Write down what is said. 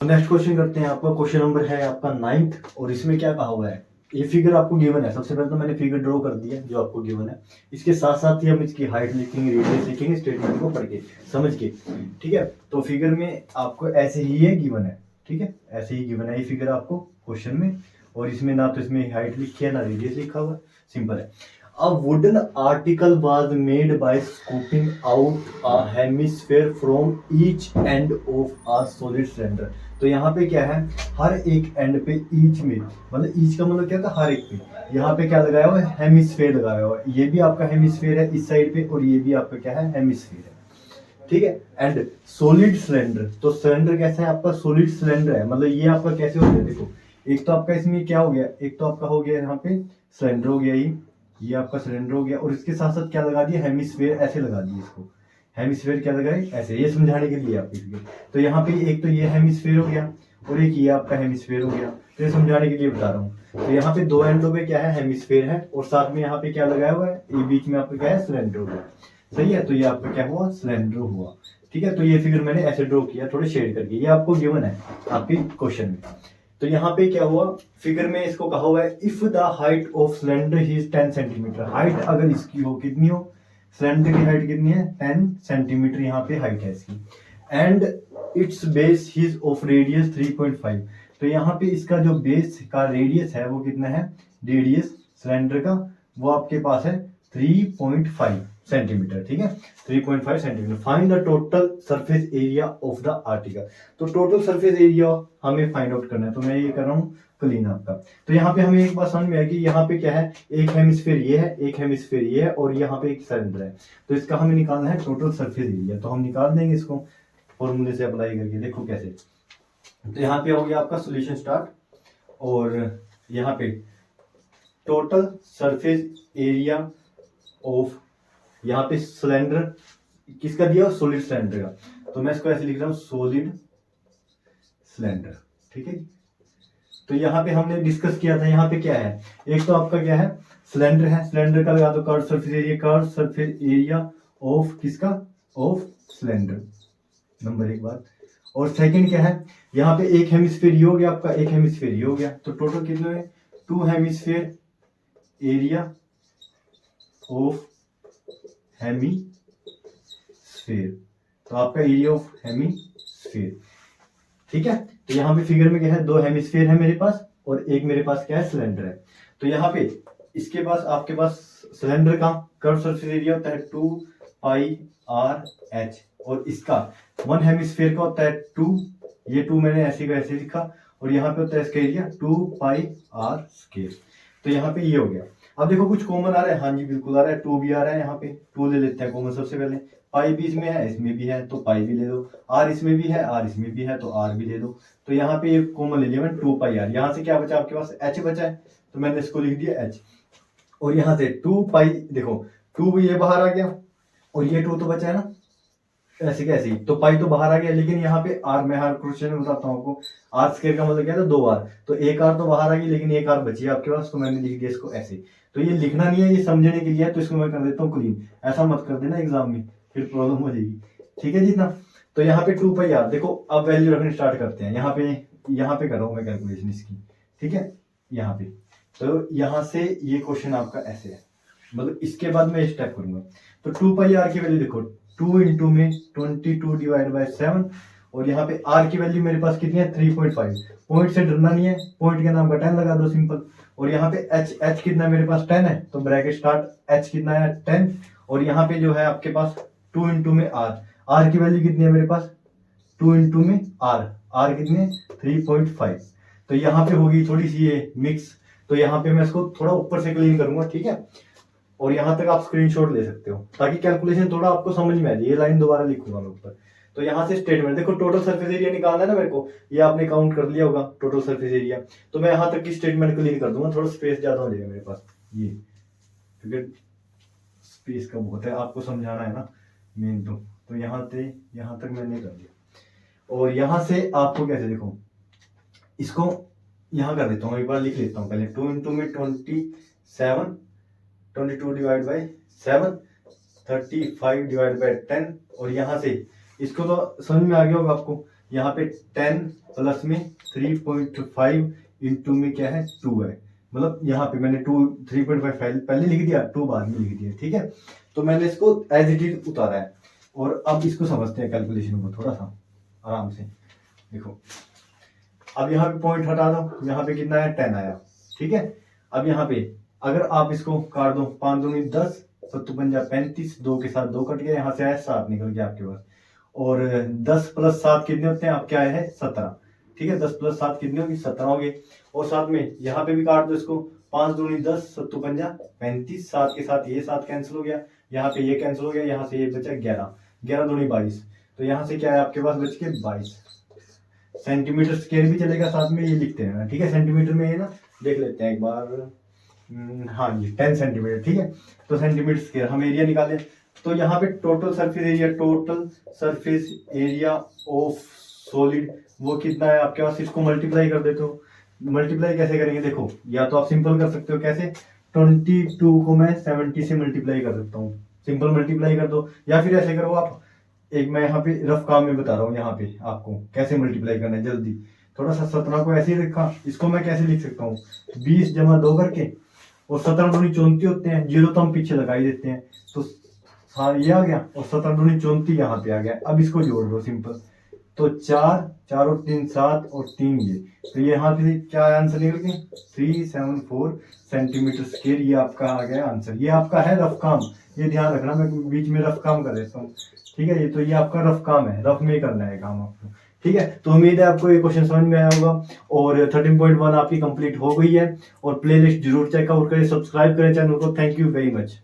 Next question करते हैं। आपका क्वेश्चन नंबर है आपका 9th और इसमें क्या कहा हुआ है, ये फिगर आपको गिवन है। सबसे पहले तो मैंने फिगर ड्रॉ कर दिया जो आपको गिवन है। इसके साथ साथ ही हम इसकी हाइट लिखेंगे, रेडियस लिखेंगे, स्टेटमेंट को पढ़ के समझ के, ठीक है। तो फिगर में आपको ऐसे ही है गिवन है, ठीक है, ऐसे ही गिवन है ये फिगर आपको क्वेश्चन में। और इसमें ना तो इसमें हाइट लिखी है ना रेडियस लिखा हुआ, सिंपल है। A wooden article was made by scooping out a hemisphere from each end of a solid cylinder। तो यहाँ पे क्या है, हर एक एंड पे ईच में, मतलब ईच का मतलब क्या था, हर एक पे। यहाँ पे क्या लगाया हुआ है, हेमिस्फेयर लगाया हुआ है। ये भी आपका हेमिस्फेयर है इस साइड पे, और ये भी आपका क्या है, हेमिस्फेयर है, ठीक है। एंड सोलिड सिलेंडर, तो सिलेंडर कैसा है आपका, सोलिड सिलेंडर है। मतलब ये आपका कैसे हो गया, देखो एक तो आपका इसमें क्या हो गया, एक तो आपका हो गया यहाँ पे सिलेंडर हो गया, ये आपका सिलेंडर हो गया, और इसके साथ साथ क्या लगा दिया, हेमिस्फेयर ऐसे लगा दिए इसको। हेमिस्फेयर क्या लगाए, ऐसे, ये समझाने के लिए आपके लिए। तो यहाँ पे एक तो ये हेमिस्फेयर हो गया और एक ये आपका हेमिस्फेयर हो गया, तो ये समझाने के लिए बता रहा हूँ। तो यहाँ पे दो एंडों पे क्या है, हेमिस्फेयर है, और साथ में यहाँ पे क्या लगाया हुआ है, ये बीच में आपका क्या है, सिलेंडर हो गया, सही है। तो ये आपका क्या हुआ, सिलेंडर हुआ, ठीक है। तो ये फिगर मैंने ऐसे ड्रॉ किया थोड़े शेड करके, ये आपको गिवन है आपके क्वेश्चन में। तो यहाँ पे क्या हुआ, फिगर में इसको कहा हुआ है, if the height of cylinder is 10 centimetre. Height अगर इसकी हो, कितनी हो, सिलेंडर की हाइट कितनी है, 10 सेंटीमीटर यहाँ पे हाइट है इसकी। And it's base is of radius 3.5। तो यहाँ पे इसका जो बेस का रेडियस है वो कितना है, रेडियस सिलेंडर का वो आपके पास है 3.5 सेंटीमीटर, ठीक है, 3.5 centimetre. Find the total surface area of the article. तो टोटल सरफेस एरिया हमें फाइंड आउट करना है, तो मैं ये कर रहा हूँ क्लीन आपका। तो यहाँ पे हमें एक बात समझ में आएगी, यहाँ पे क्या है, एक हेमिस्फीयर ये है, एक हेमिस्फीयर ये है, और यहाँ पे एक सिलेंडर है। तो इसका हमें निकालना है टोटल सरफेस एरिया। तो हम निकाल देंगे इसको फॉर्मूले से अप्लाई करके, देखो कैसे। तो यहाँ पे हो गया आपका सोल्यूशन स्टार्ट, और यहाँ पे टोटल सरफेस एरिया ऑफ, यहाँ पे सिलेंडर किसका दिया, सॉलिड सिलेंडर का। तो मैं इसको ऐसे लिख रहा हूँ, सॉलिड सिलेंडर, ठीक है। तो यहाँ पे हमने डिस्कस किया था, यहाँ पे क्या है, एक तो आपका क्या है, सिलेंडर है, सिलेंडर का लगा दो curve surface area, curve surface area of किसका, ऑफ सिलेंडर, नंबर एक बात। और सेकंड क्या है, यहाँ पे एक हेमिस्फीयर ये हो गया आपका, एक हेमिस्फीयर ये हो गया, तो टोटल कितने हुए, 2 हेमिस्फीयर एरिया ऑफ हेमिस्फीयर। तो आपका एरिया ऑफ हेमिस्फीयर, ठीक है। तो यहाँ पे फिगर में क्या है, 2 हेमिस्फीयर है मेरे पास, और एक मेरे पास क्या है, सिलेंडर है। तो यहाँ पे इसके पास आपके पास सिलेंडर का कर्व सरफेस एरिया होता है 2 पाई आर एच, और इसका 1 हेमिस्फीयर का होता है 2, ये 2 मैंने ऐसे का ऐसे लिखा, और यहाँ पे होता है इसका एरिया 2 पाई आर स्क्वायर। तो यहाँ पे ये हो गया। अब देखो कुछ कॉमन आ रहा है, हाँ जी बिल्कुल आ रहा है, 2 भी आ रहा है, यहाँ पे 2 ले लेते हैं कॉमन सबसे पहले। पाई भी इसमें है, इसमें भी है, तो पाई भी ले लो। आर इसमें भी है, आर इसमें भी है, तो आर भी ले लो। तो यहाँ पे ये कॉमन ले लिया मैंने, 2 पाई आर। यहाँ से क्या बचा आपके पास, एच बचा है, तो मैंने इसको लिख दिया एच। और यहाँ से 2 पाई, देखो 2 भी ये बाहर आ गया, और ये 2 तो बचा है ना, ऐसे कैसे, तो पाई तो बाहर आ गया, लेकिन यहाँ पे आर, मैं हर क्वेश्चन में बताता हूँ आपको, आर स्क्वायर का मतलब क्या था, 2 आर। तो एक आर तो बाहर आ गई, लेकिन एक आर बची है आपके पास, तो मैंने लिख दिया इसको ऐसे। तो ये लिखना नहीं है, ये समझने के लिए है, तो इसको मैं कर देता हूँ क्लीन। ऐसा मत कर देना एग्जाम में, फिर प्रॉब्लम हो जाएगी, ठीक है जितना। तो यहाँ पे 2 पाई आर, देखो अब वैल्यू रखनी स्टार्ट करते हैं। यहाँ पे कर रहा हूँ मैं कैलकुलेशन इसकी, ठीक है, यहाँ पे। तो यहाँ से ये क्वेश्चन आपका ऐसे है, मतलब इसके बाद मैं स्टेप करूंगा। तो 2 पाई आर की वैल्यू देखो, 2 इंटू में 22 डिवाइड बाय 7, और यहाँ पे आर की वैल्यू मेरे पास कितनी है, 3.5। पॉइंट से डरना नहीं है, पॉइंट के नाम पर 10 लगा दो सिंपल। और यहाँ पे एच कितना मेरे पास 10 है, तो ब्रैकेट स्टार्ट, एच कितना है 10, और यहाँ पे जो है आपके पास 2 इंटू में आर की वैल्यू कितनी है मेरे पास, 2 इंटू में आर कितनी है 3.5। तो यहाँ पे होगी थोड़ी सी ये मिक्स, तो यहाँ पे मैं इसको थोड़ा ऊपर से क्लीन करूंगा, ठीक है। और यहाँ तक आप स्क्रीनशॉट ले सकते हो, ताकि कैलकुलेशन थोड़ा आपको समझ में आ जाए। ये लाइन दोबारा लिखूंगा मैं ऊपर। तो यहाँ से स्टेटमेंट देखो, टोटल सरफेस एरिया निकालना है ना मेरे को, ये आपने काउंट कर लिया होगा टोटल सरफेस एरिया। तो मैं यहाँ तक की स्टेटमेंट क्लीन कर दूंगा, थोड़ा स्पेस ज्यादा हो जाएगा मेरे पास ये, क्योंकि स्पेस का बहुत है, आपको समझाना है ना मेन। तो यहाँ तक मैंने कर दिया। और यहाँ से आपको कैसे, देखो इसको यहाँ कर देता हूँ, एक बार लिख लेता हूँ पहले। 2 इंटू में 27, 22 डिवाइड बाई 7, 35 डिवाइड बाई 10, और यहाँ से इसको तो समझ में आ गया होगा आपको। यहाँ पे 10 प्लस में 3.5 इंटू में क्या है 2 है, मतलब यहाँ पे मैंने 3.5 पहले लिख दिया, 2 बाद में लिख दिया, ठीक है। तो मैंने इसको एज इट इज उतारा है। और अब इसको समझते हैं कैलकुलेशन को थोड़ा सा आराम से। देखो अब यहाँ पे पॉइंट हटा दो, यहाँ पे कितना है 10 आया, ठीक है। अब यहाँ पे अगर आप इसको काट दो, 5 दूनी 10, 7 पंजा 35, 2 के साथ 2 कट गया, यहाँ से आया 7 निकल गया आपके पास। और 10 प्लस 7 कितने होते हैं, आप क्या है 17, ठीक है। 10 प्लस 7 कितने होगी 17 हो गए। और साथ में यहाँ पे भी काट दो इसको, 5 दूनी 10, 7 पंजा 35, 7 के साथ ये 7 कैंसिल हो गया, यहाँ पे ये कैंसिल हो गया, यहाँ से ये बचा 11, 11 दूनी 22, तो यहाँ से क्या है आपके पास बच के 22 सेंटीमीटर स्क्वायर भी चलेगा, साथ में ये लिखते हैं, ठीक है। सेंटीमीटर में ये ना देख लेते हैं एक बार, हाँ जी 10 सेंटीमीटर, ठीक है। तो सेंटीमीटर स्क्वायर हम एरिया निकालें, तो यहाँ पे total surface area of solid वो कितना है आपके पास, इसको मल्टीप्लाई कर देते हो। मल्टीप्लाई कैसे करेंगे, देखो या तो आप सिंपल कर सकते हो, कैसे 22 को मैं 70 से मल्टीप्लाई कर सकता हूँ, सिंपल मल्टीप्लाई कर दो। या फिर ऐसे करो आप, एक मैं यहाँ पे रफ काम में बता रहा हूँ, यहाँ पे आपको कैसे मल्टीप्लाई करना है जल्दी। थोड़ा सा 17 को ऐसे ही रखा, इसको मैं कैसे लिख सकता हूँ 20 जमा 2 करके, और 17 दूनी 34 होते हैं, जीरो तो हम पीछे लगा ही देते हैं, तो ये आ गया, और 17 दूनी 34 यहाँ पे आ गया। अब इसको जोड़ दो सिंपल, तो 4 और 3 7 और 3 ये, तो ये यहाँ पे क्या आंसर निकल गया 374 सेंटीमीटर स्क्वायर, ये आपका आ गया आंसर। ये आपका है रफ काम, ये ध्यान रखना, मैं बीच में रफ काम कर देता हूँ, ठीक है। ये तो ये आपका रफ काम है, रफ में करना है काम आपको, ठीक है। तो उम्मीद है आपको ये क्वेश्चन समझ में आया होगा, और 13.1 आपकी कंप्लीट हो गई है। और प्लेलिस्ट जरूर चेकआउट करें, सब्सक्राइब करें चैनल को। Thank you very much.